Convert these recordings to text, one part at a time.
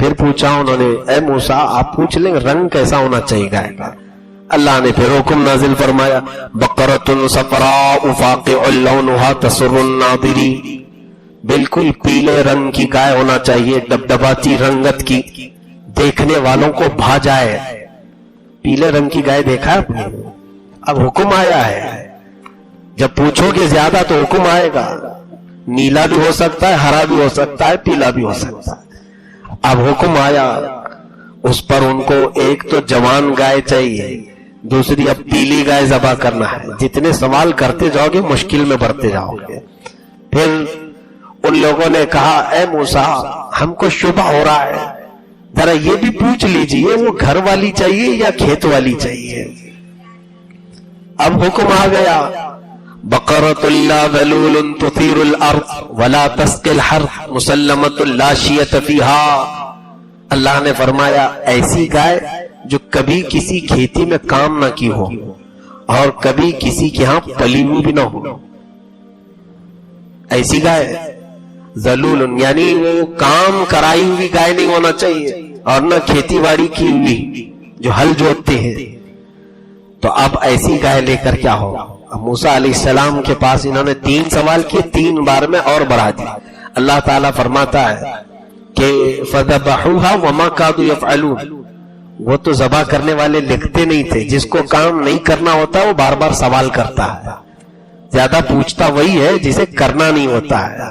پھر پوچھا انہوں نے اے موسیٰ آپ پوچھ لیں رنگ کیسا ہونا چاہیے گائے کا. اللہ نے پھر حکم نازل فرمایا بقرۃ صفراء فاقع لونها تسر الناظرین، بالکل پیلے رنگ کی گائے ہونا چاہیے، ڈبڈباتی رنگت کی، دیکھنے والوں کو بھا جائے. پیلے رنگ کی گائے دیکھا آپ نے؟ اب حکم آیا ہے، جب پوچھو گے زیادہ تو حکم آئے گا. نیلا بھی ہو سکتا ہے، ہرا بھی ہو سکتا ہے، پیلا بھی ہو سکتا ہے. اب حکم آیا اس پر ان کو ایک تو جوان گائے چاہیے، دوسری اب پیلی گائے ذبح کرنا ہے. جتنے سوال کرتے جاؤ گے مشکل میں بڑھتے جاؤ گے. پھر ان لوگوں نے کہا اے موسیٰ ہم کو شبہ ہو رہا ہے، ذرا یہ بھی پوچھ لیجئے وہ گھر والی چاہیے یا کھیت والی چاہیے. اب حکم آ گیا بقرۃ لا ذلول تثیر الارض ولا تسقی الحرث مسلمۃ لا شیۃ فیہا. اللہ نے فرمایا ایسی گائے جو کبھی کسی کھیتی میں کام نہ کی ہو اور کبھی کسی کے ہاں پلی ہوئی بھی نہ ہو، ایسی گائے. ذلول یعنی وہ کام کرائی ہوئی گائے نہیں ہونا چاہیے اور نہ کھیتی باڑی کی ہوئی جو ہل جوتتے ہیں. تو اب ایسی گائے لے کر کیا ہوگا؟ اب موسیٰ علیہ السلام کے پاس انہوں نے 3 سوال کیے، 3 بار میں اور بڑھا دیا. اللہ تعالیٰ فرماتا ہے کہ فَذَبَحُوهَا وَمَا كَادُوا يَفْعَلُونَ، وہ تو ذبح کرنے والے لکھتے نہیں تھے. جس کو کام نہیں کرنا ہوتا وہ بار بار سوال کرتا ہے، زیادہ پوچھتا وہی ہے جسے کرنا نہیں ہوتا ہے.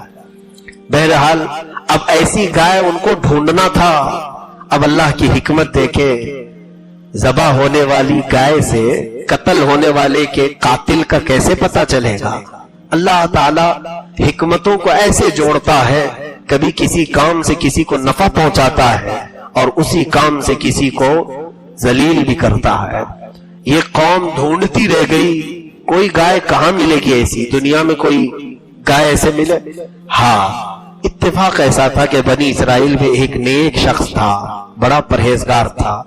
بہرحال اب ایسی گائے ان کو ڈھونڈنا تھا. اب اللہ کی حکمت دیکھے، ذبح ہونے والی گائے سے قتل ہونے والے کے قاتل کا کیسے پتا چلے گا؟ اللہ تعالی حکمتوں کو ایسے جوڑتا ہے، کبھی کسی کام سے کسی کو نفع پہنچاتا ہے اور اسی کام سے کسی کو ذلیل بھی کرتا ہے. یہ قوم ڈھونڈتی رہ گئی، کوئی گائے کہاں ملے گی ایسی؟ دنیا میں کوئی گائے ایسے ملے؟ ہاں، اتفاق ایسا تھا کہ بنی اسرائیل میں ایک نیک شخص تھا، بڑا پرہیزگار تھا،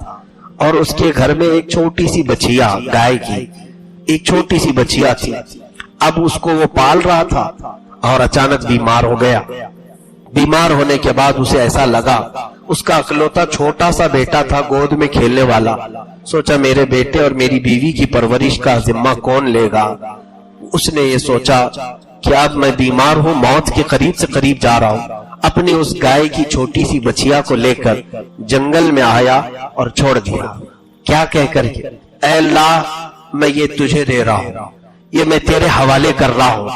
اور اس کے گھر میں ایک چھوٹی سی بچیا گائے کی ایک چھوٹی سی بچیا تھی. اب اس کو وہ پال رہا تھا اور اچانک بیمار ہو گیا. بیمار ہونے کے بعد اسے ایسا لگا، اس کا اکلوتا چھوٹا سا بیٹا تھا گود میں کھیلنے والا. سوچا میرے بیٹے اور میری بیوی کی پرورش کا ذمہ کون لے گا؟ اس نے یہ سوچا کہ اب میں بیمار ہوں، موت کے قریب سے قریب جا رہا ہوں. اپنی اس گائے کی چھوٹی سی بچیا کو لے کر جنگل میں آیا اور چھوڑ دیا. کیا کہہ کر اے اللہ میں یہ تجھے دے رہا ہوں، یہ میں تیرے حوالے کر رہا ہوں،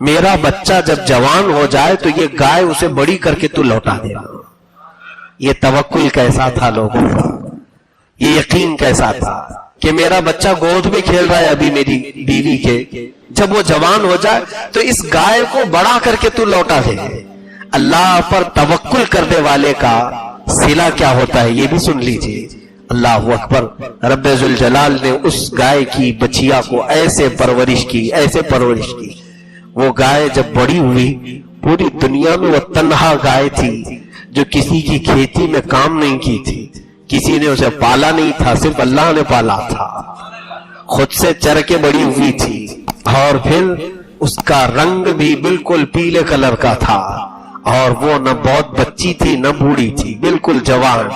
میرا بچہ جب جوان ہو جائے تو یہ گائے اسے بڑی کر کے تو لوٹا دے. یہ توکل کیسا تھا لوگوں کا، یہ یقین کیسا تھا کہ میرا بچہ گود میں کھیل رہا ہے ابھی میری بیوی کے، جب وہ جوان ہو جائے تو اس گائے کو بڑا کر کے تو لوٹا دے. اللہ پر توکل کرنے والے کا صلہ کیا ہوتا ہے یہ بھی سن لیجئے. اللہ اکبر. رب ذوالجلال نے اس گائے کی بچیا کو ایسے پرورش کی، ایسے پرورش کی. وہ گائے جب بڑی ہوئی، پوری دنیا میں وہ تنہا گائے تھی جو کسی کی کھیتی میں کام نہیں کی تھی، کسی نے اسے پالا نہیں تھا، صرف اللہ نے پالا تھا. خود سے چر کے بڑی ہوئی تھی اور پھر اس کا رنگ بھی بالکل پیلے کلر کا تھا اور وہ نہ بہت بچی تھی نہ بوڑھی تھی، بالکل جوان.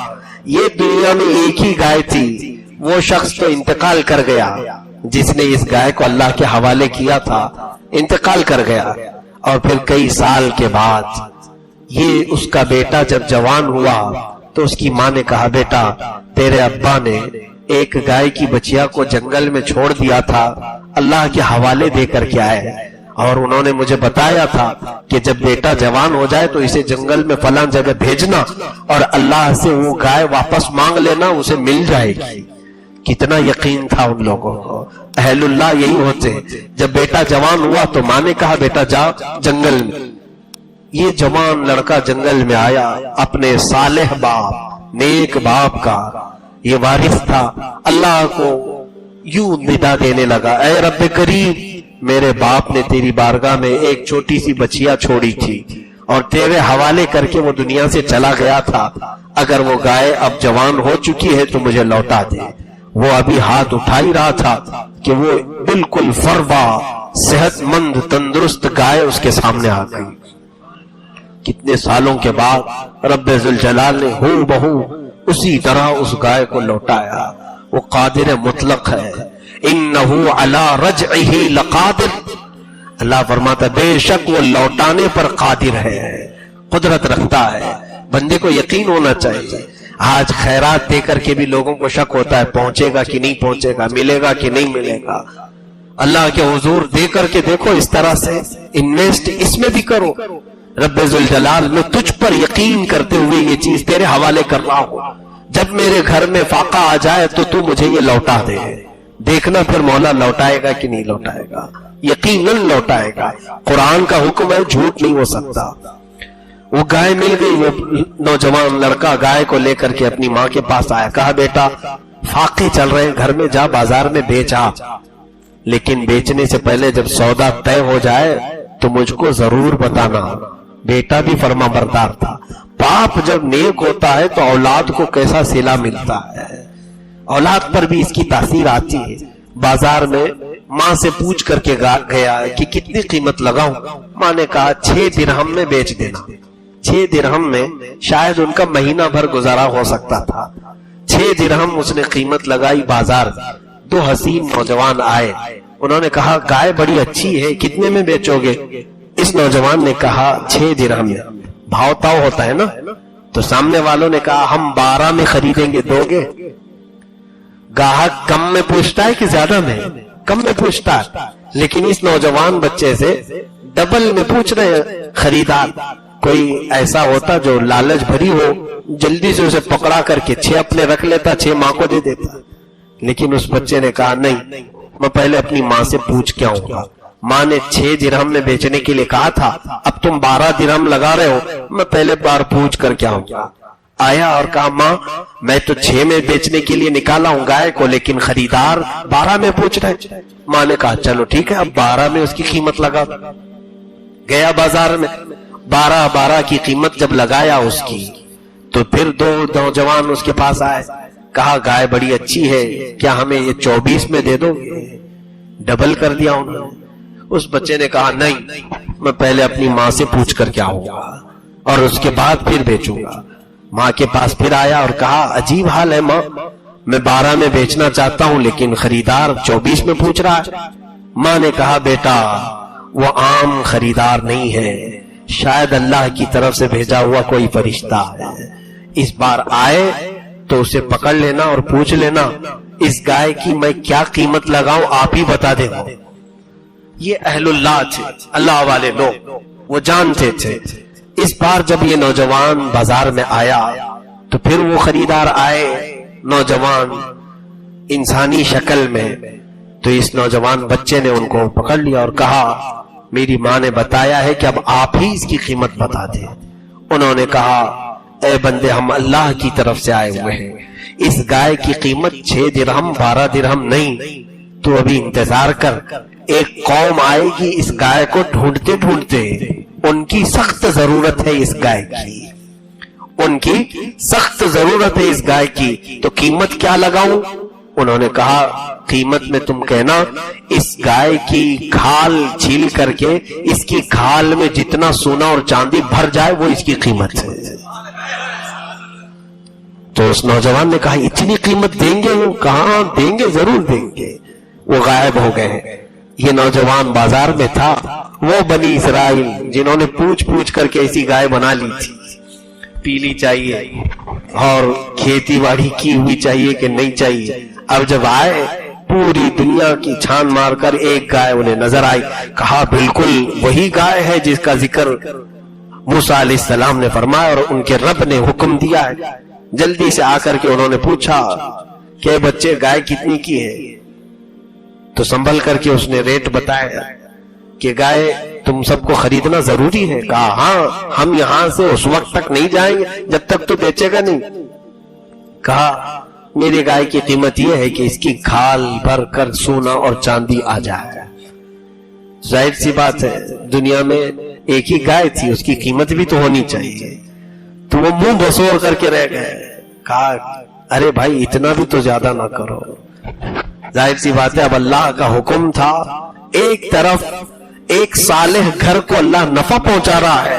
یہ دنیا میں ایک ہی گائے تھی. وہ شخص تو انتقال کر گیا جس نے اس گائے کو اللہ کے حوالے کیا تھا، انتقال کر گیا. اور پھر کئی سال کے بعد یہ اس کا بیٹا جب جوان ہوا تو اس کی ماں نے کہا بیٹا تیرے ابا نے ایک گائے کی بچیا کو جنگل میں چھوڑ دیا تھا، اللہ کے حوالے دے کر کے آئے، اور انہوں نے مجھے بتایا تھا کہ جب بیٹا جوان ہو جائے تو اسے جنگل میں فلاں جگہ بھیجنا اور اللہ سے وہ گائے واپس مانگ لینا، اسے مل جائے گی. کتنا یقین تھا ان لوگوں کو. اہل اللہ یہی ہوتے ہیں. جب بیٹا جوان ہوا تو ماں نے کہا بیٹا جا جنگل میں. یہ جوان لڑکا جنگل میں آیا، اپنے صالح باپ نیک باپ کا یہ وارث تھا. اللہ کو یوں ندا دینے لگا، اے رب کریم میرے باپ نے تیری بارگاہ میں ایک چھوٹی سی بچیا چھوڑی تھی اور تیرے حوالے کر کے وہ دنیا سے چلا گیا تھا، اگر وہ گائے اب جوان ہو چکی ہے تو مجھے لوٹا دے. وہ ابھی ہاتھ اٹھا ہی رہا تھا کہ وہ بالکل فربا صحت مند تندرست گائے اس کے سامنے آ گئی. کتنے سالوں کے بعد رب ذوالجلال نے ہو بہو اسی طرح اس گائے کو لوٹایا. وہ قادر مطلق ہے. انہ علی رجعہ لقادر. اللہ فرماتا بے شک وہ لوٹانے پر قادر ہے, قدرت رکھتا ہے. بندے کو یقین ہونا چاہیے. آج خیرات دے کر کے بھی لوگوں کو شک ہوتا ہے پہنچے گا کہ نہیں پہنچے گا, ملے گا کہ نہیں ملے گا. اللہ کے حضور دے کر کے دیکھو, اس طرح سے انویسٹ اس میں بھی کرو. رب ذوالجلال میں تجھ پر یقین کرتے ہوئے یہ چیز تیرے حوالے کر رہا ہوں. جب میرے گھر میں فاقہ آ جائے تو مجھے یہ لوٹا دے. دیکھنا پھر مولا لوٹائے گا کہ نہیں لوٹائے گا. یقیناً لوٹائے گا. قرآن کا حکم ہے, جھوٹ نہیں ہو سکتا. وہ گائے مل گئی. وہ نوجوان لڑکا گائے کو لے کر کے اپنی ماں کے پاس آیا. کہا بیٹا فاقے چل رہے ہیں, گھر میں جا بازار میں بیچ آ, لیکن بیچنے سے پہلے جب سودا طے ہو جائے تو مجھ کو ضرور بتانا. بیٹا بھی فرما بردار تھا. باپ جب نیک ہوتا ہے تو اولاد کو کیسا صلہ ملتا ہے, اولاد پر بھی اس کی تاثیر آتی ہے. بازار میں ماں سے پوچھ کر کے گیا کہ کتنی قیمت لگاؤں. ماں نے کہا 6 درہم میں بیچ دینا. 6 درہم میں شاید ان کا مہینہ بھر گزارا ہو سکتا تھا. 6 درہم اس نے قیمت لگائی. بازار 2 حسین نوجوان آئے. انہوں نے کہا گائے بڑی اچھی ہے, کتنے میں بیچو گے؟ اس نوجوان نے کہا 6 درہم میں. بھاؤ تاؤ ہوتا ہے نا, تو سامنے والوں نے کہا ہم 12 میں خریدیں گے, دو گے؟ گاہک کم میں پوچھتا ہے کہ زیادہ میں؟ کم میں پوچھتا ہے. لیکن اس نوجوان بچے سے ڈبل میں پوچھ رہے ہیں خریدار. کوئی ایسا ہوتا جو لالچ بھری ہو, جلدی سے اسے پکڑا کر کے 6 اپنے رکھ لیتا, 6 ماں کو دے دیتا. لیکن اس بچے نے کہا نہیں, میں پہلے اپنی ماں سے پوچھ کے آؤں گا. ماں نے 6 درہم میں بیچنے کے لیے کہا تھا, اب تم 12 درہم لگا رہے ہو, میں پہلے بار پوچھ کر کے آؤں گا. آیا اور کہا ماں میں تو 6 میں بیچنے کے لیے نکالا ہوں گائے کو, لیکن خریدار 12 میں پوچھ رہے. ماں نے کہا چلو ٹھیک ہے, اب 12 میں اس کی قیمت لگا. گیا بازار میں, 12 کی قیمت جب لگایا اس کی, تو پھر 2 نوجوان اس کے پاس آئے. کہا گائے بڑی اچھی ہے, کیا ہمیں یہ 24 میں دے دو گے؟ ڈبل کر دیا انہوں نے. اس بچے نے کہا نہیں, میں پہلے اپنی ماں سے پوچھ کر کے آؤں گا اور اس کے بعد پھر بیچوں گا. ماں کے پاس پھر آیا اور کہا عجیب حال ہے ماں, میں 12 میں بیچنا چاہتا ہوں لیکن خریدار 24 میں پوچھ رہا ہے. ماں نے کہا بیٹا وہ عام خریدار نہیں ہے, شاید اللہ کی طرف سے بھیجا ہوا کوئی فرشتہ ہے. اس بار آئے تو اسے پکڑ لینا اور پوچھ لینا اس گائے کی میں کیا قیمت لگاؤں, آپ ہی بتا دے گا. یہ اہل اللہ تھے, اللہ والے لوگ, وہ جانتے تھے. اس بار جب یہ نوجوان بازار میں آیا تو پھر وہ خریدار آئے, نوجوان انسانی شکل میں. تو اس نوجوان بچے نے ان کو پکڑ لیا اور کہا میری ماں نے بتایا ہے کہ اب آپ ہی اس کی قیمت بتا دیں. انہوں نے کہا اے بندے ہم اللہ کی طرف سے آئے ہوئے ہیں, اس گائے کی قیمت 6 درہم 12 درہم نہیں, تو ابھی انتظار کر, ایک قوم آئے گی اس گائے کو ڈھونڈتے ڈھونڈتے, ان کی سخت ضرورت ہے اس گائے کی, ان کی سخت ضرورت ہے اس گائے کی, تو قیمت کیا لگاؤں؟ انہوں نے کہا قیمت میں تم کہنا اس گائے کی کھال چھیل کر کے اس کی کھال میں جتنا سونا اور چاندی بھر جائے وہ اس کی قیمت ہے. تو اس نوجوان نے کہا اتنی قیمت دیں گے؟ وہ کہاں دیں گے, ضرور دیں گے. وہ غائب ہو گئے. یہ نوجوان بازار میں تھا, وہ بنی اسرائیل جنہوں نے پوچھ پوچھ کر کے ایسی گائے بنا لی تھی, پیلی چاہیے اور کھیتی باڑی کی ہوئی چاہیے کہ نہیں چاہیے. اب جب آئے پوری دنیا کی چھان مار کر ایک گائے انہیں نظر آئی. کہا بالکل وہی گائے ہے جس کا ذکر موسیٰ علیہ السلام نے فرمایا اور ان کے رب نے حکم دیا ہے. جلدی سے آ کر کے انہوں نے پوچھا کہ بچے گائے کتنی کی ہے؟ تو سنبھل کر کے اس نے ریٹ بتایا کہ گائے تم سب کو خریدنا ضروری ہے. کہا ہاں, ہم یہاں سے اس وقت تک نہیں جائیں گے جب تک تو بیچے گا نہیں. کہا میری گائے کی قیمت یہ ہے کہ اس کی کھال بھر کر سونا اور چاندی آ جائے. ظاہر سی بات ہے دنیا میں ایک ہی گائے تھی, اس کی قیمت بھی تو ہونی چاہیے. تو وہ منہ بسور کر کے رہ گئے. کہا ارے بھائی اتنا بھی تو زیادہ نہ کرو. ظاہر سی بات ہے اب اللہ کا حکم تھا, ایک طرف ایک صالح گھر کو اللہ نفع پہنچا رہا ہے,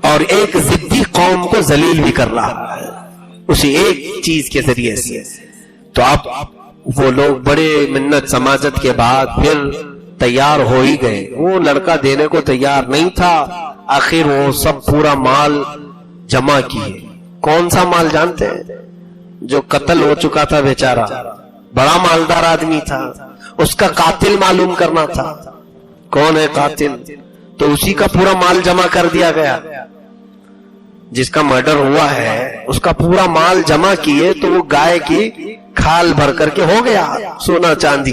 اور ایک ضدی قوم کو ذلیل بھی کر رہا ہے اسی ایک چیز کے ذریعے سے. تو اب وہ لوگ بڑے منت سماجت کے بعد پھر تیار ہو ہی گئے. وہ لڑکا دینے کو تیار نہیں تھا. آخر وہ سب پورا مال جمع کیے. کون سا مال جانتے ہیں؟ جو قتل ہو چکا تھا بیچارہ, بڑا مالدار آدمی تھا, اس کا قاتل معلوم کرنا تھا. کون ہے قاتل؟ تو اسی کا پورا مال جمع کر دیا گیا. جس کا مرڈر ہوا ہے اس کا پورا مال جمع کیے تو وہ گائے کی کھال بھر کر کے ہو گیا سونا چاندی.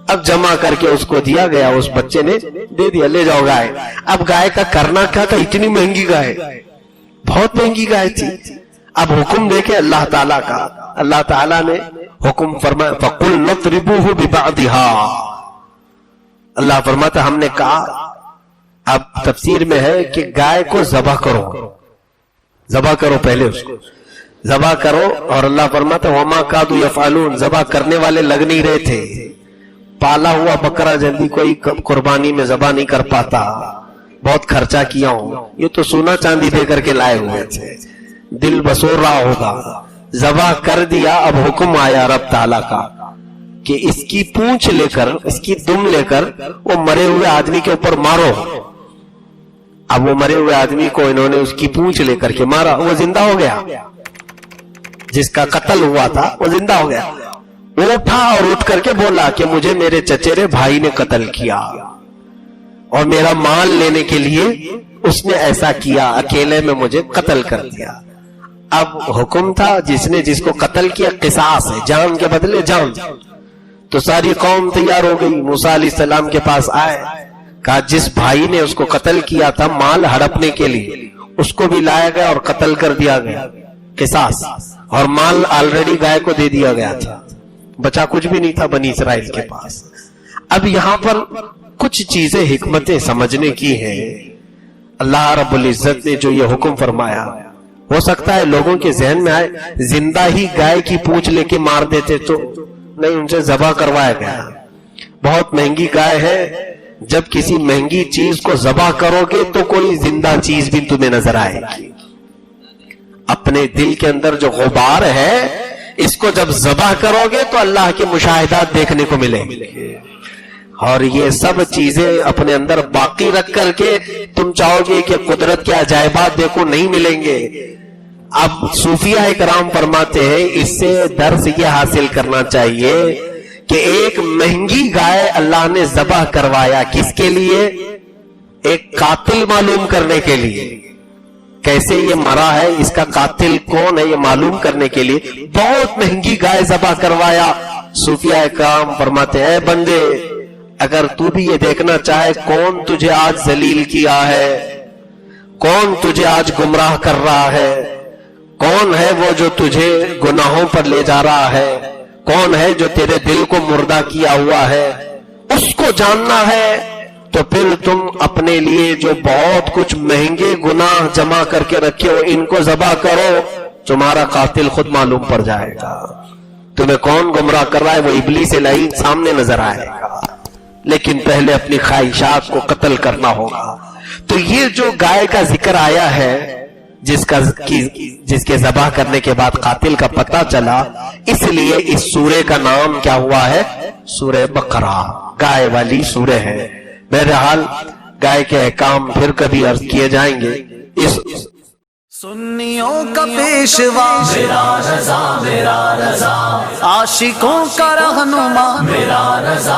اب جمع کر کے اس کو دیا گیا, اس بچے نے دے دیا, لے جاؤ گائے. اب گائے کا کرنا کیا تھا؟ اتنی مہنگی گائے, بہت مہنگی گائے تھی. اب حکم دیکھے اللہ تعالیٰ کا. اللہ تعالیٰ نے حکم فرمایا فَقُلْ نَضْرِبُوهُ بِبَعْضِهَا. اللہ فرماتا ہم نے کہا, اب تفسیر میں ہے کہ گائے کو ذبح کرو, ذبح کرو, پہلے اس کو ذبح کرو. اور اللہ فرماتا وَمَا كَادُوا يَفْعَلُونَ, ذبح کرنے والے لگ نہیں رہے تھے. پالا ہوا بکرا جلدی کوئی قربانی میں ذبح نہیں کر پاتا, بہت خرچہ کیا ہوں. یہ تو سونا چاندی دے کر کے لائے ہوئے تھے, دل بسور رہا ہوگا. ذبح کر دیا. اب حکم آیا رب تعالیٰ کا کہ اس کی پونچھ لے کر, اس کی دم لے کر وہ مرے ہوئے آدمی کے اوپر مارو. اب وہ مرے ہوئے آدمی کو انہوں نے اس کی پونچھ لے کر کے مارا, وہ زندہ ہو گیا. جس کا قتل ہوا تھا وہ زندہ ہو گیا. وہ اٹھا اور اٹھ کر کے بولا کہ مجھے میرے چچیرے بھائی نے قتل کیا اور میرا مال لینے کے لیے اس نے ایسا کیا, اکیلے میں مجھے قتل کر دیا. اب حکم تھا جس نے جس کو قتل کیا قصاص ہے, جان کے بدلے جان. تو ساری قوم تیار ہو گئی, موسیٰ علیہ السلام کے پاس آئے, کہا جس بھائی نے اس کو قتل کیا تھا مال ہڑپنے کے لیے, اس کو بھی لایا گیا اور قتل کر دیا گیا, قصاص. اور مال آلریڈی گائے کو دے دیا گیا تھا, بچا کچھ بھی نہیں تھا بنی اسرائیل کے پاس. اب یہاں پر کچھ چیزیں حکمتیں سمجھنے کی ہیں. اللہ رب العزت نے جو یہ حکم فرمایا, ہو سکتا ہے لوگوں کے ذہن میں آئے زندہ ہی گائے کی پونچھ لے کے مار دیتے, تو نہیں, ان سے ذبح کروایا گیا. بہت مہنگی گائے ہے, جب کسی مہنگی چیز کو ذبح کرو گے تو کوئی زندہ چیز بھی تمہیں نظر آئے گی. اپنے دل کے اندر جو غبار ہے اس کو جب ذبح کرو گے تو اللہ کے مشاہدات دیکھنے کو ملیں گے. اور یہ سب چیزیں اپنے اندر باقی رکھ کر کے تم چاہو گے کہ قدرت کے عجائبات دیکھو, نہیں ملیں گے. اب صوفیہ اکرام فرماتے ہیں اس سے درس یہ حاصل کرنا چاہیے کہ ایک مہنگی گائے اللہ نے ذبح کروایا, کس کے لیے؟ ایک قاتل معلوم کرنے کے لیے. کیسے یہ مرا ہے, اس کا قاتل کون ہے, یہ معلوم کرنے کے لیے بہت مہنگی گائے ذبح کروایا. صوفیہ اکرام فرماتے ہیں اے بندے, اگر تو بھی یہ دیکھنا چاہے کون تجھے آج ذلیل کیا ہے, کون تجھے آج گمراہ کر رہا ہے, کون ہے وہ جو تجھے گناہوں پر لے جا رہا ہے, کون ہے جو تیرے دل کو مردہ کیا ہوا ہے, اس کو جاننا ہے, تو پھر تم اپنے لیے جو بہت کچھ مہنگے گناہ جمع کر کے رکھے ہو ان کو ذبح کرو, تمہارا قاتل خود معلوم پڑ جائے گا. تمہیں کون گمراہ کر رہا ہے وہ ابلیس لعین سامنے نظر آئے گا. لیکن پہلے اپنی خواہشات کو قتل کرنا ہوگا. تو یہ جو گائے کا ذکر آیا ہے جس کے ذبح کرنے کے بعد قاتل کا پتہ چلا, اس لیے اس سورے کا نام کیا ہوا ہے؟ سورہ بقرہ, گائے والی سورہ ہے. بہرحال گائے کے احکام پھر کبھی عرض کیے جائیں گے. اس سنیوں کا پیشوا میرا رضا عاشقوں کا رہنما میرا رضا